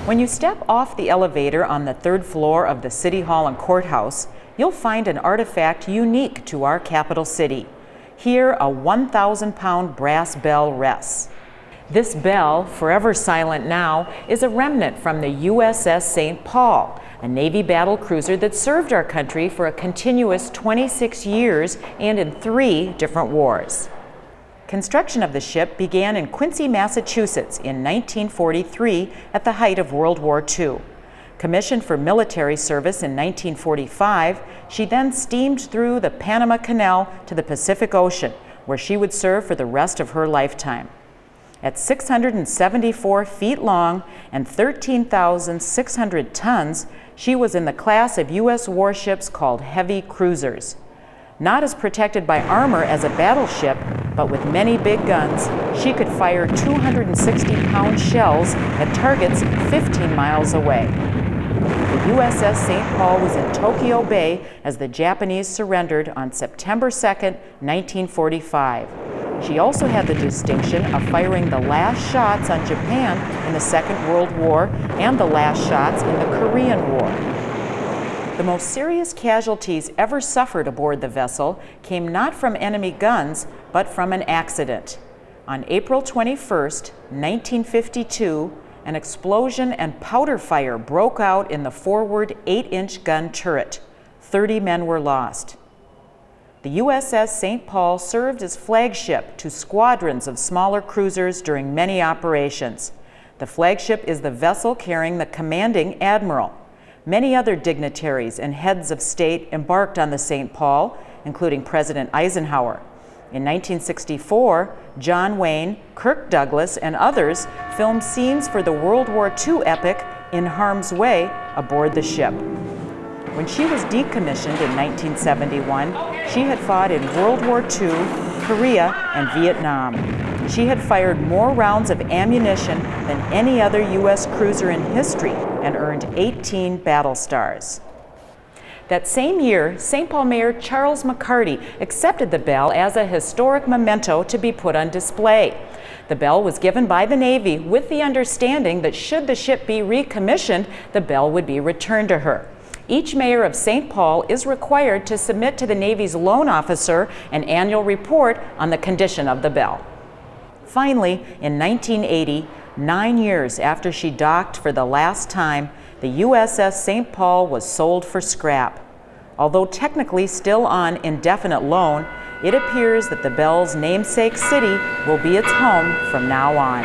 When you step off the elevator on the third floor of the City Hall and Courthouse, you'll find an artifact unique to our capital city. Here, a 1,000-pound brass bell rests. This bell, forever silent now, is a remnant from the USS St. Paul, a Navy battle cruiser that served our country for a continuous 26 years and in 3 different wars. Construction of the ship began in Quincy, Massachusetts in 1943 at the height of World War II. Commissioned for military service in 1945, she then steamed through the Panama Canal to the Pacific Ocean, where she would serve for the rest of her lifetime. At 674 feet long and 13,600 tons, she was in the class of U.S. warships called heavy cruisers. Not as protected by armor as a battleship, but with many big guns, she could fire 260-pound shells at targets 15 miles away. The USS St. Paul was in Tokyo Bay as the Japanese surrendered on September 2, 1945. She also had the distinction of firing the last shots on Japan in the Second World War and the last shots in the Korean War. The most serious casualties ever suffered aboard the vessel came not from enemy guns, but from an accident. On April 21, 1952, an explosion and powder fire broke out in the forward 8-inch gun turret. 30 men were lost. The USS St. Paul served as flagship to squadrons of smaller cruisers during many operations. The flagship is the vessel carrying the commanding admiral. Many other dignitaries and heads of state embarked on the St. Paul, including President Eisenhower. In 1964, John Wayne, Kirk Douglas, and others filmed scenes for the World War II epic In Harm's Way aboard the ship. When she was decommissioned in 1971, she had fought in World War II, Korea, and Vietnam. She had fired more rounds of ammunition than any other U.S. cruiser in history and earned 18 battle stars. That same year, St. Paul Mayor Charles McCarty accepted the bell as a historic memento to be put on display. The bell was given by the Navy with the understanding that should the ship be recommissioned, the bell would be returned to her. Each mayor of St. Paul is required to submit to the Navy's loan officer an annual report on the condition of the bell. Finally, in 1980, 9 years after she docked for the last time, the USS St. Paul was sold for scrap. Although technically still on indefinite loan, it appears that the bell's namesake city will be its home from now on.